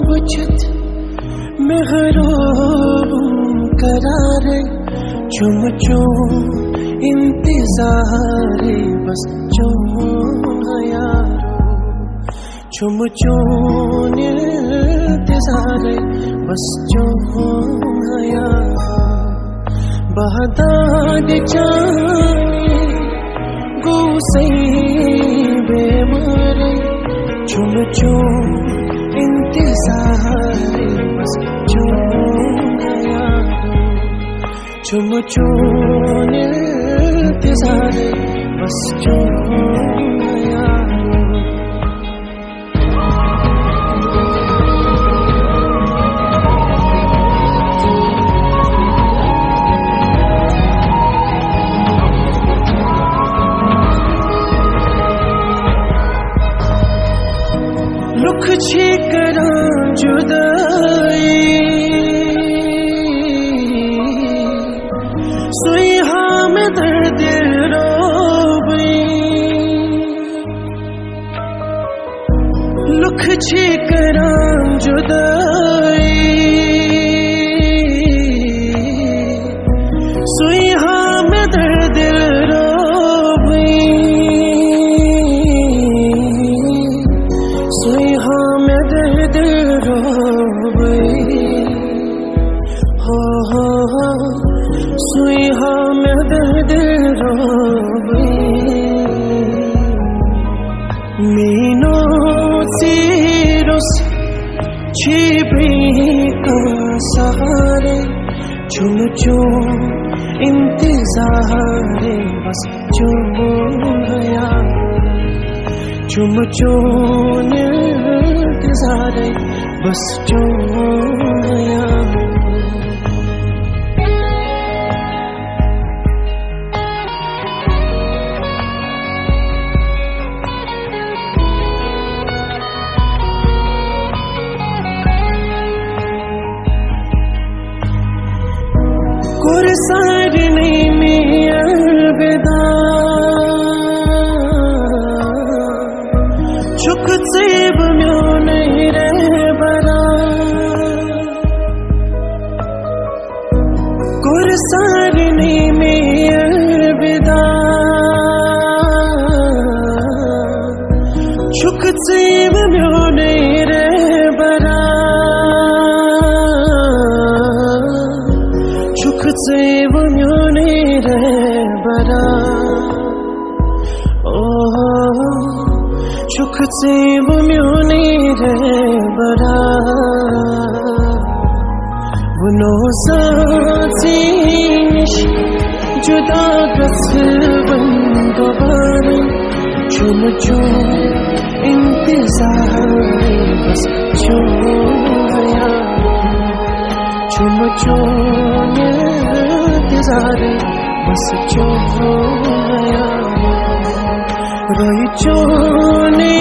बुझत महरूब करारे चुम चुम इंतजारे बस यारो चुम चुम इंतजारे बस यारो बहदाद जाने गुस्से बेमारे चुम चुम इंतजारे बस यारो चुम चुम इंतजारे बस यारो रुख छी करा जुदाई सुई हाँ में दर्द रोबी रुख छी करा जुदाई सुई हाँ में दर्द सहारे चुम चुम इंतजारे बस यारो चुम चुम इंतजारे बस यारो कुरसार नहीं में अलविदा चुक सेब म्यों नहीं रह बरा कुरसार नहीं में अलविदा चुक सेब म्यों नहीं रह बरा से वो म्योने रह बरा ओ चुख से वो म्योने रह बरा वो नो साजिश जुदा गस बंदोबारे चुम चुम इंतजारे बस यारो चुम चुम इंतजारे बस यारो रोई चोने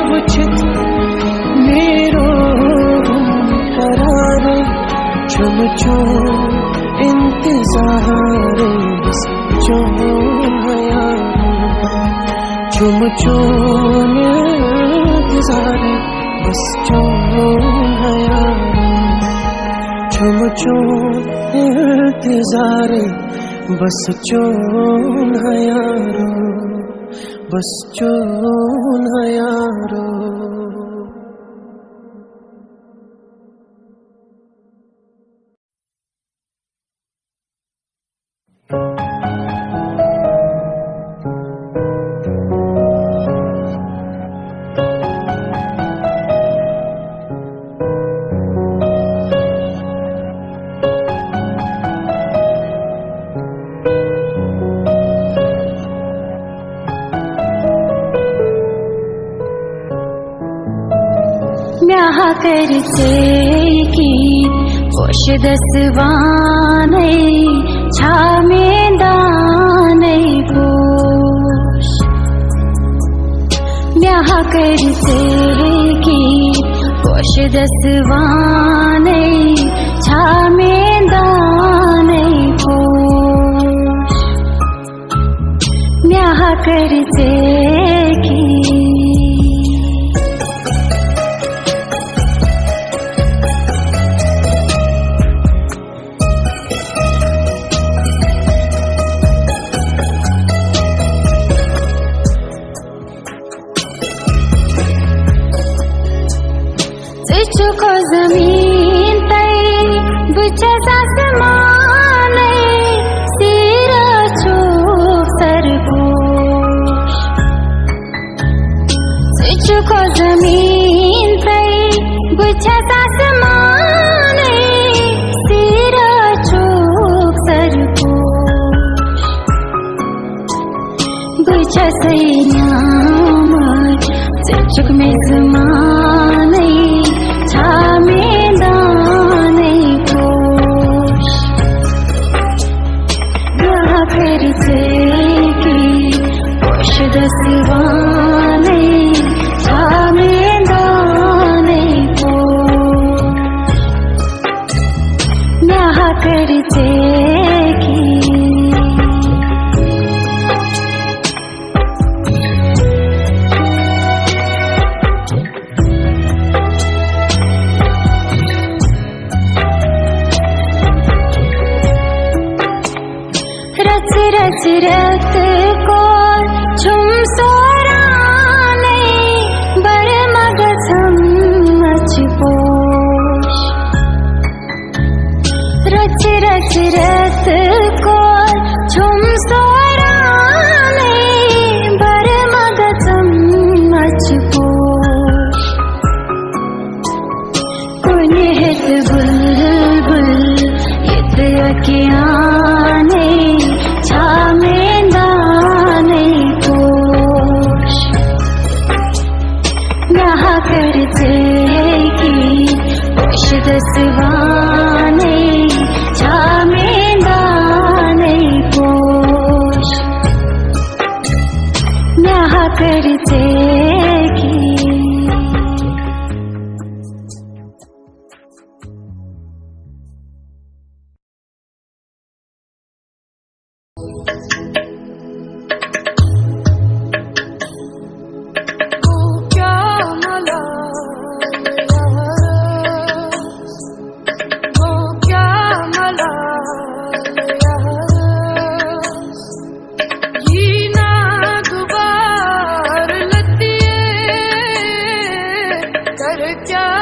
बुझत मेरो करारे चुम चुम इंतजारे बस यारो चुम चुम इंतजारे बस यारो चुम चुम इंतजारे बस यारो बस यारो करते की पोश दसवाने छामे दाने पोश ब्याह करते की पोश दसवाने छामे दाने पोश ब्याह करते की जमीन तई बुझस आसमान सिरा चूक सरको को जमीन तई बुझस आसमान सिरा चूक सरको बुझस न्यामत चुक में जमाने छा में दाने कोश यहाँ फिर से की कोश दसवाने छा में दाने कोश यहाँ फिर से की रच रत को छुम सोराने बर मगसम मचपोश रच रत को छुम सोराने बर मगसम मचपोश कुनिहित बुलबुल हित अकियाने छा में दाने कोश यहाँ करते की कोश दसवाने छा में दाने कोश यहाँ करते की क्या